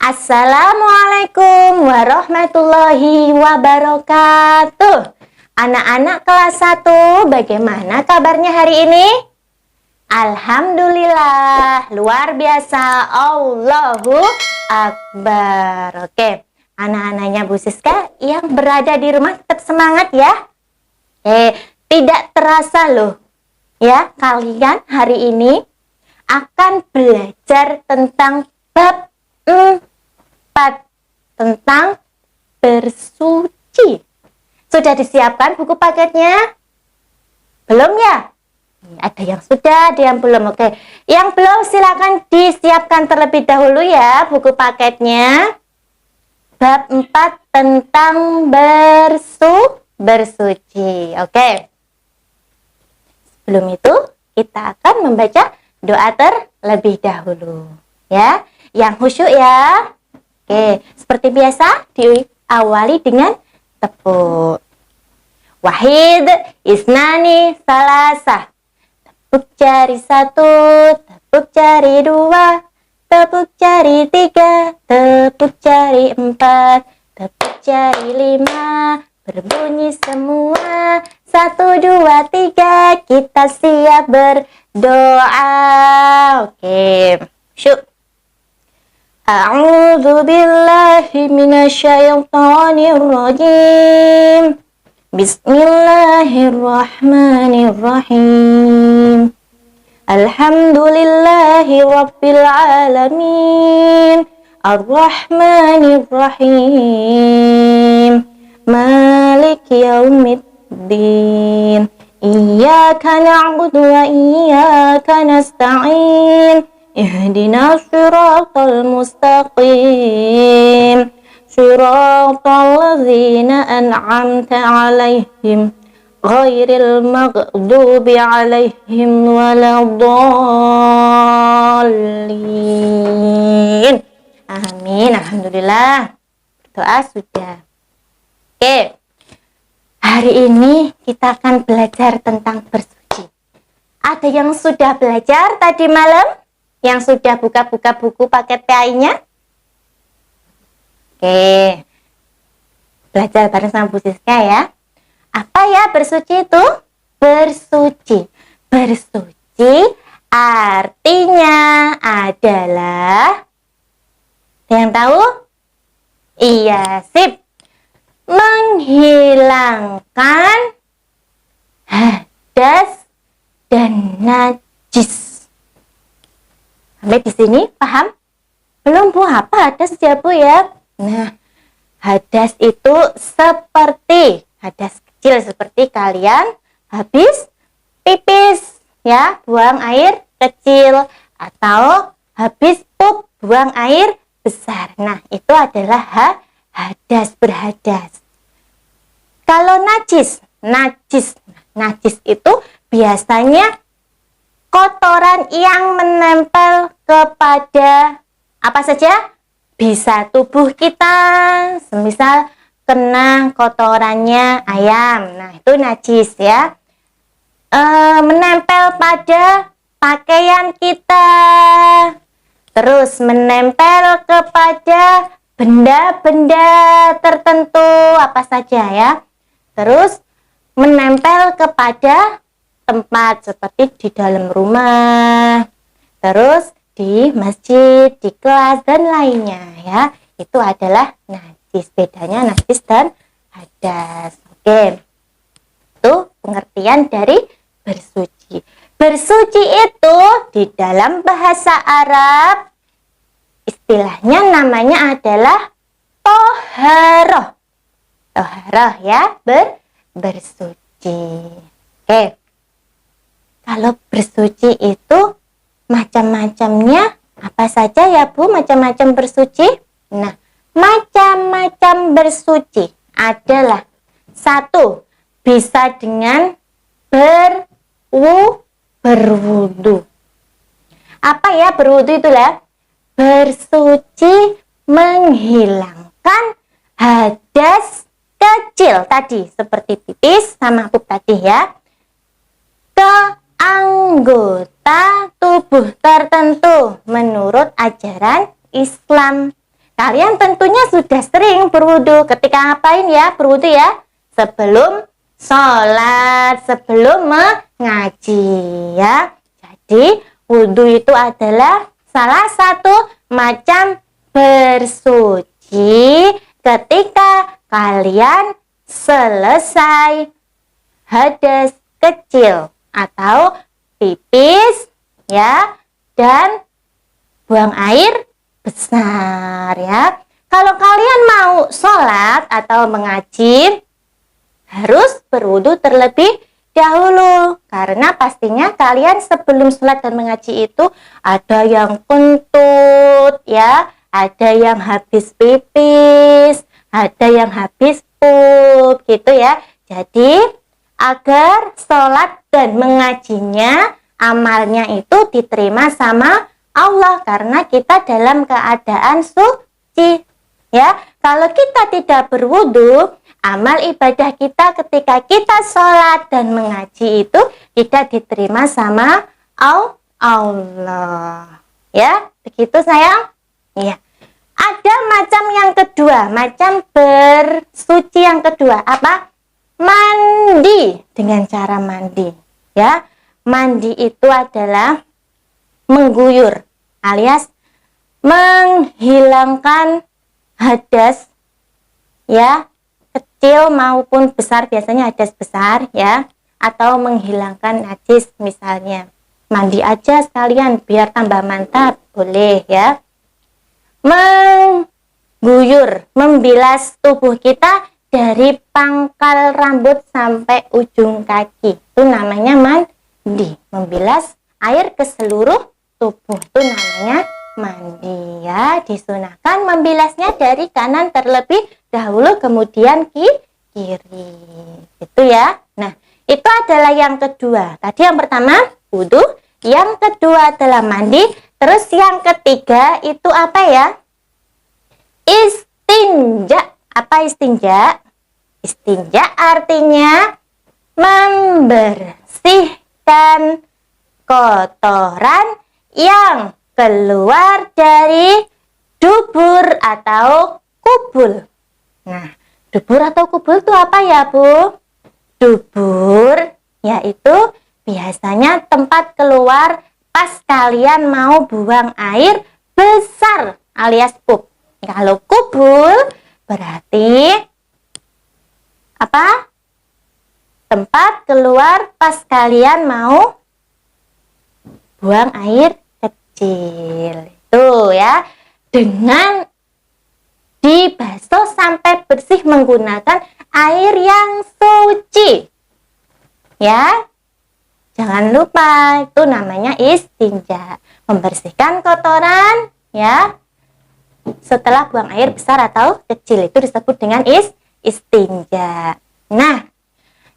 Assalamualaikum warahmatullahi wabarakatuh. Anak-anak kelas 1, bagaimana kabarnya hari ini? Alhamdulillah, luar biasa. Allahu Akbar. Oke, anak-anaknya Bu Siska yang berada di rumah tetap semangat ya. Tidak terasa loh ya, kalian hari ini akan belajar tentang bab 4 tentang bersuci. Sudah disiapkan buku paketnya? Belum ya? Ada yang sudah, ada yang belum. Oke, yang belum silakan disiapkan terlebih dahulu ya buku paketnya. Bab 4 tentang bersuci. Oke. Sebelum itu kita akan membaca doa terlebih dahulu ya. Yang khusyuk ya. Oke, seperti biasa diawali dengan tepuk. Wahid, isnani, salasa. Tepuk jari 1, tepuk jari 2, tepuk jari 3, tepuk jari 4, tepuk jari 5. Berbunyi semua. 1, 2, 3. Kita siap berdoa. Oke, syuk. A'udzu billahi minasyaitonir rajim. Bismillahirrahmanirrahim. Alhamdulillahi rabbil alamin. Arrahmanir rahim. Maliki yaumiddin. Iyyaka na'budu wa iyyaka nasta'in. Ihdinas siratal mustaqim. Siratal ladzina an'amta 'alaihim ghairil maghdubi 'alaihim waladdallin. Amin. Alhamdulillah. Doa sudah. Oke. Hari ini kita akan belajar tentang bersuci. Ada yang sudah belajar tadi malam? Yang sudah buka-buka buku paket PAI-nya? Oke. Belajar bareng sama Bu Siska ya. Apa ya bersuci itu? Bersuci. Bersuci artinya adalah, yang tahu? Iya, sip. Menghilangkan hadas dan najis. Sampai di sini paham? Belum Bu, apa hadas ya Bu ya? Nah, hadas itu seperti hadas kecil, seperti kalian habis pipis ya, buang air kecil, atau habis pup, buang air besar. Nah, itu adalah hadas, berhadas. Kalau najis itu biasanya kotoran yang menempel kepada apa saja? Bisa tubuh kita, semisal kena kotorannya ayam. Nah, itu najis ya. Menempel pada pakaian kita. Terus menempel kepada benda-benda tertentu, apa saja ya. Terus menempel kepada tempat seperti di dalam rumah, terus di masjid, di kelas, dan lainnya ya. Itu adalah najis. Bedanya najis dan hadas. Oke. Itu pengertian dari bersuci. Bersuci itu di dalam bahasa Arab istilahnya namanya adalah toharoh. Toharoh ya, bersuci. Oke. Kalau bersuci itu macam-macamnya apa saja ya Bu, macam-macam bersuci? Nah, macam-macam bersuci adalah 1, bisa dengan berwudu. Apa ya berwudu itulah? Bersuci menghilangkan hadas kecil tadi, seperti pipis sama pup tadi ya, ke anggota tubuh tertentu menurut ajaran Islam. kalian tentunya sudah sering berwudu. Ketika ngapain ya berwudu ya? Sebelum sholat, sebelum mengaji ya. Jadi wudu itu adalah salah satu macam bersuci ketika kalian selesai hadas kecil atau pipis ya, dan buang air besar ya. Kalau kalian mau sholat atau mengaji harus berwudu terlebih dahulu, karena pastinya kalian sebelum sholat dan mengaji itu ada yang kentut ya, ada yang habis pipis, ada yang habis pup gitu ya. Jadi agar sholat dan mengajinya amalnya itu diterima sama Allah, karena kita dalam keadaan suci ya. Kalau kita tidak berwudu, amal ibadah kita ketika kita sholat dan mengaji itu tidak diterima sama Allah ya. Begitu sayang ya. Ada macam yang kedua, macam bersuci yang kedua, apa? Mandi dengan cara mandi ya. Mandi itu adalah mengguyur alias menghilangkan hadas ya, kecil maupun besar, biasanya hadas besar ya, atau menghilangkan najis. Misalnya mandi aja sekalian biar tambah mantap, boleh ya. Mengguyur, membilas tubuh kita dari pangkal rambut sampai ujung kaki, itu namanya mandi. Membilas air ke seluruh tubuh itu namanya mandi ya. Disunahkan membilasnya dari kanan terlebih dahulu, kemudian kiri itu ya. Nah, itu adalah yang kedua. Tadi yang pertama wudu, yang kedua adalah mandi, terus yang ketiga itu apa ya? Istinja. Apa istinja? Istinja artinya membersihkan kotoran yang keluar dari dubur atau kubul. Nah, dubur atau kubul itu apa ya, Bu? Dubur yaitu biasanya tempat keluar pas kalian mau buang air besar alias pup. Kalau kubul berarti apa? Tempat keluar pas kalian mau buang air kecil itu ya, dengan dibasuh sampai bersih menggunakan air yang suci ya. Jangan lupa, itu namanya istinja, membersihkan kotoran ya setelah buang air besar atau kecil, itu disebut dengan istinja. Nah,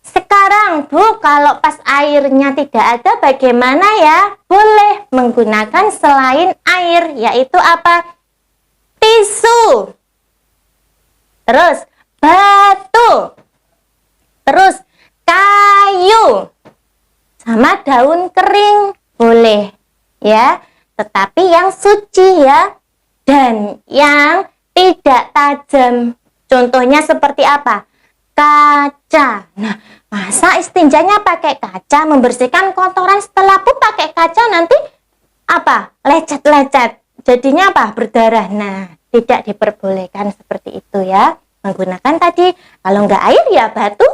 sekarang Bu, kalau pas airnya tidak ada bagaimana ya? Boleh menggunakan selain air, yaitu apa? Tisu, terus batu, terus kayu, sama daun kering boleh ya, tetapi yang suci ya, dan yang tidak tajam. Contohnya seperti apa? Kaca. Nah, masa istinjanya pakai kaca, membersihkan kotoran setelah pup pakai kaca, nanti apa? Lecet-lecet. Jadinya apa? Berdarah. Nah, tidak diperbolehkan seperti itu ya. Menggunakan tadi, kalau nggak air ya batu,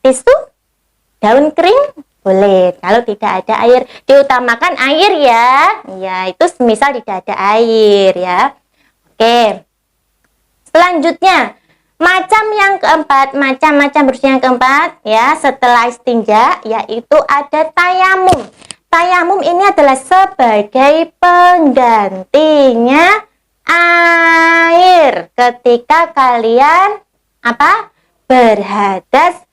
tisu, daun kering, boleh. Kalau tidak ada air, diutamakan air ya. Ya, itu semisal tidak ada air ya. Oke. Selanjutnya, macam yang keempat, macam-macam bersuci yang keempat ya, setelah istinja, yaitu ada tayamum. Tayamum ini adalah sebagai penggantinya air ketika kalian apa? Berhadas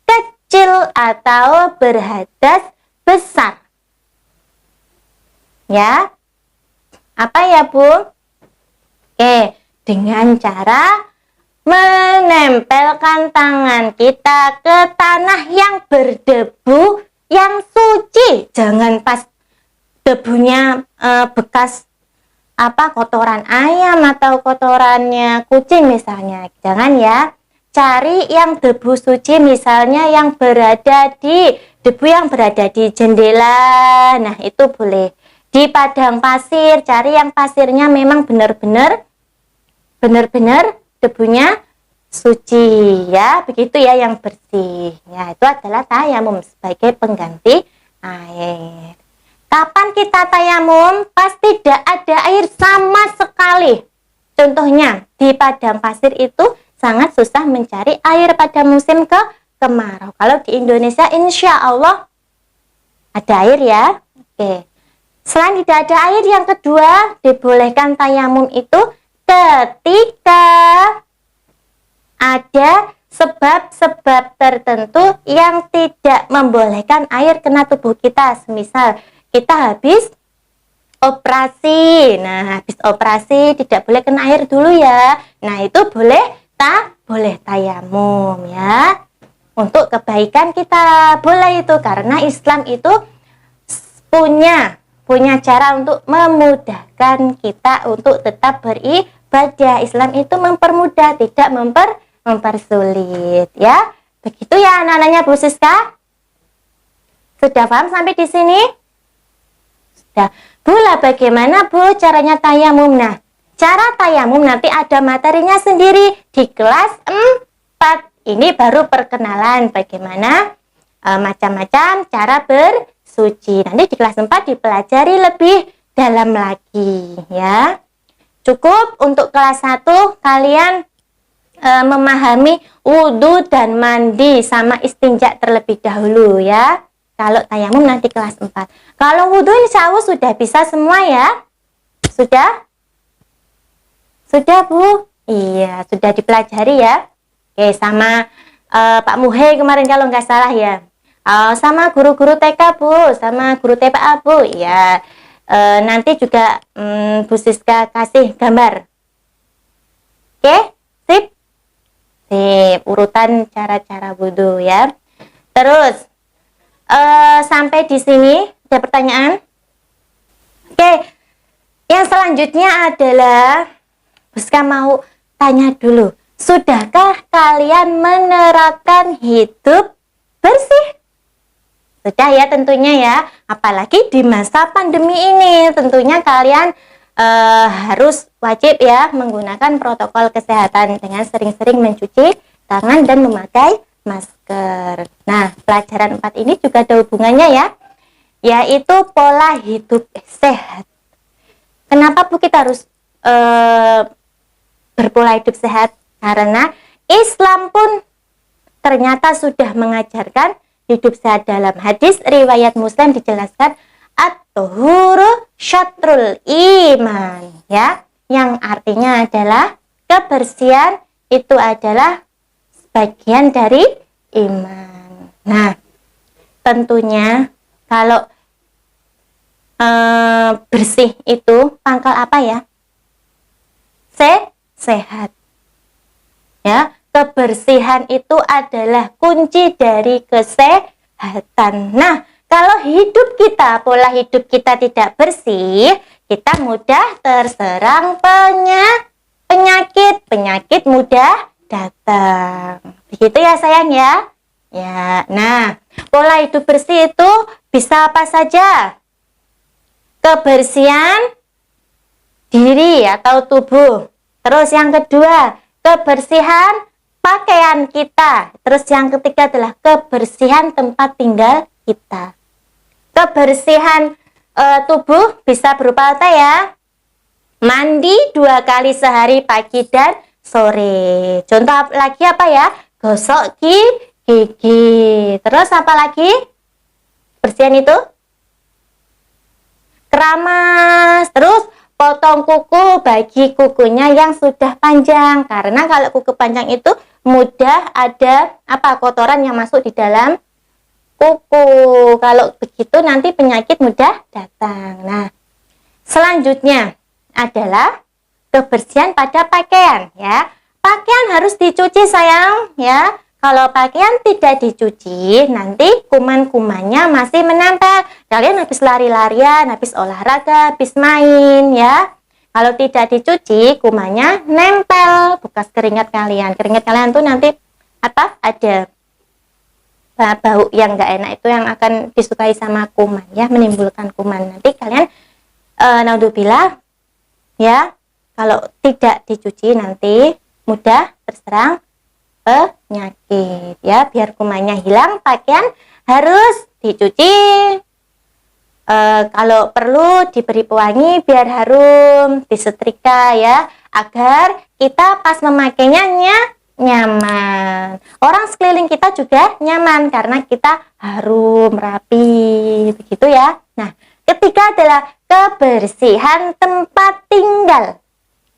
kecil atau berhadas besar. Ya. Apa ya, Bu? Oke, dengan cara menempelkan tangan kita ke tanah yang berdebu, yang suci. Jangan pas debunya bekas kotoran ayam atau kotorannya kucing misalnya. Jangan ya. Cari yang debu suci, misalnya yang berada di debu yang berada di jendela. Nah, itu boleh. Di padang pasir, cari yang pasirnya memang benar-benar debunya suci ya, begitu ya, yang bersih. Ya, itu adalah tayamum sebagai pengganti air. Kapan kita tayamum? Pas tidak ada air sama sekali. Contohnya, di padang pasir itu sangat susah mencari air pada musim kemarau. Kalau di Indonesia insya Allah ada air ya. Oke. Selain tidak ada air, yang kedua dibolehkan tayamum itu ketika ada sebab-sebab tertentu yang tidak membolehkan air kena tubuh kita. Semisal kita habis operasi. Nah, habis operasi tidak boleh kena air dulu ya. Nah, itu boleh boleh tayamum ya. Untuk kebaikan kita boleh itu, karena Islam itu punya cara untuk memudahkan kita untuk tetap beribadah. Islam itu mempermudah, tidak mempersulit ya. Begitu ya anak-anaknya Bu Siska? Sudah paham sampai di sini? Sudah. Bu, lah bagaimana Bu caranya tayamum? Nah, cara tayamum nanti ada materinya sendiri di kelas 4. Ini baru perkenalan bagaimana macam-macam cara bersuci. Nanti di kelas 4 dipelajari lebih dalam lagi ya. Cukup untuk kelas 1 kalian memahami wudhu dan mandi sama istinja terlebih dahulu ya. Kalau tayamum nanti kelas 4. Kalau wudhu insya Allah sudah bisa semua ya. Sudah? Sudah Bu? Iya, sudah dipelajari ya. Oke, sama Pak Muhe kemarin kalau nggak salah ya. Sama guru-guru TK Bu, sama guru TPA Bu. Iya, nanti juga Bu Siska kasih gambar. Oke, sip? Sip, urutan cara-cara wudhu ya. Terus, sampai di sini ada pertanyaan? Oke, yang selanjutnya adalah Siska mau tanya dulu, sudahkah kalian menerapkan hidup bersih? Sudah ya tentunya ya, apalagi di masa pandemi ini tentunya kalian harus wajib ya menggunakan protokol kesehatan dengan sering-sering mencuci tangan dan memakai masker. Nah, pelajaran 4 ini juga ada hubungannya ya, yaitu pola hidup sehat. Kenapa Bu kita harus berpola hidup sehat? Karena Islam pun ternyata sudah mengajarkan hidup sehat. Dalam hadis riwayat Muslim dijelaskan at-tuhuru syatrul iman ya, yang artinya adalah kebersihan itu adalah bagian dari iman. Nah, tentunya kalau bersih itu pangkal apa ya? Sehat. Ya, kebersihan itu adalah kunci dari kesehatan. Nah, kalau hidup kita, pola hidup kita tidak bersih, kita mudah terserang penyakit mudah datang. Begitu ya sayang ya. Ya, nah, pola hidup bersih itu bisa apa saja? Kebersihan diri atau tubuh. Terus yang kedua, kebersihan pakaian kita. Terus yang ketiga adalah kebersihan tempat tinggal kita. Kebersihan tubuh bisa berupa apa ya? Mandi 2 kali sehari, pagi dan sore. Contoh lagi apa ya? Gosok gigi. Terus apa lagi? Kebersihan itu? Keramas. Terus potong kuku, bagi kukunya yang sudah panjang. Karena kalau kuku panjang itu mudah ada kotoran yang masuk di dalam kuku. Kalau begitu nanti penyakit mudah datang. Nah, selanjutnya adalah kebersihan pada pakaian ya. Pakaian harus dicuci sayang ya. Kalau pakaian tidak dicuci, nanti kuman-kumannya masih menempel. Kalian habis lari-larian, habis olahraga, habis main ya. Kalau tidak dicuci, kumannya nempel bekas keringat kalian. Keringat kalian tuh nanti apa? Ada bau yang nggak enak itu yang akan disukai sama kuman ya, menimbulkan kuman. Nanti kalian naudzubillah ya, kalau tidak dicuci nanti mudah terserang penyakit ya. Biar kumannya hilang, pakaian harus dicuci. Kalau perlu diberi pewangi biar harum, disetrika ya, agar kita pas memakainya nyaman. Orang sekeliling kita juga nyaman karena kita harum, rapi, begitu ya. Nah, ketiga adalah kebersihan tempat tinggal.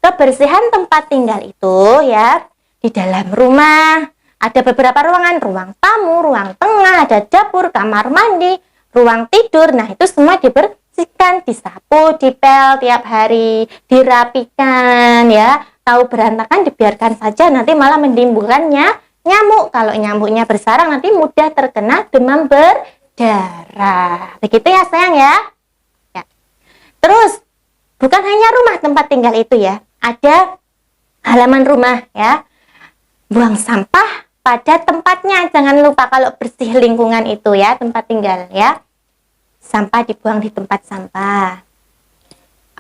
Kebersihan tempat tinggal itu ya, di dalam rumah ada beberapa ruangan, ruang tamu, ruang tengah, ada dapur, kamar mandi, ruang tidur. Nah, itu semua dibersihkan, disapu, dipel tiap hari, dirapikan ya. Tahu berantakan dibiarkan saja, nanti malah menimbulkannya nyamuk. Kalau nyamuknya bersarang nanti mudah terkena demam berdarah. Begitu ya sayang ya. Ya. Terus bukan hanya rumah tempat tinggal itu ya, ada halaman rumah ya. Buang sampah pada tempatnya, jangan lupa kalau bersih lingkungan itu ya, tempat tinggal ya. Sampah dibuang di tempat sampah.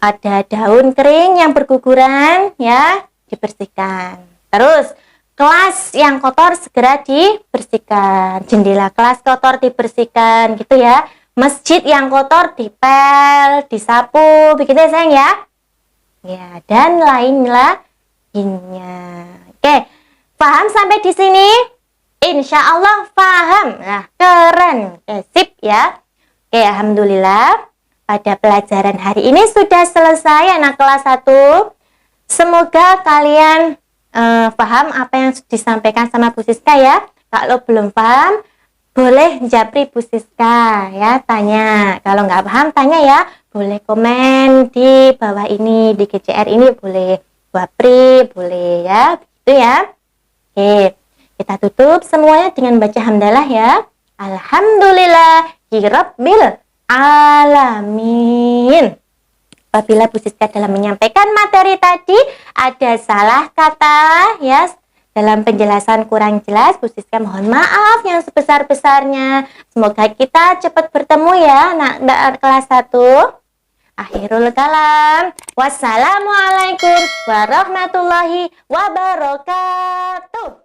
Ada daun kering yang berguguran ya, dibersihkan. Terus kelas yang kotor segera dibersihkan. Jendela kelas kotor dibersihkan gitu ya. Masjid yang kotor dipel, disapu, begitu ya sayang ya. Ya, dan lainnya. Oke, paham sampai di sini? Insya Allah paham. Nah, keren. Oke, sip ya. Oke, alhamdulillah. Pada pelajaran hari ini sudah selesai anak kelas 1. Semoga kalian paham apa yang disampaikan sama Bu Siska ya. Kalau belum paham, boleh japri Bu Siska ya, tanya. Kalau nggak paham, tanya ya. Boleh komen di bawah ini, di GCR ini boleh. Wapri, boleh ya. Begitu ya. Oke, kita tutup semuanya dengan baca hamdalah ya. Alhamdulillahirabbil alamin. Apabila Bu Siska dalam menyampaikan materi tadi ada salah kata ya, dalam penjelasan kurang jelas, Bu Siska mohon maaf yang sebesar-besarnya. Semoga kita cepat bertemu ya anak kelas 1. Akhirul kalam. Wassalamualaikum warahmatullahi wabarakatuh.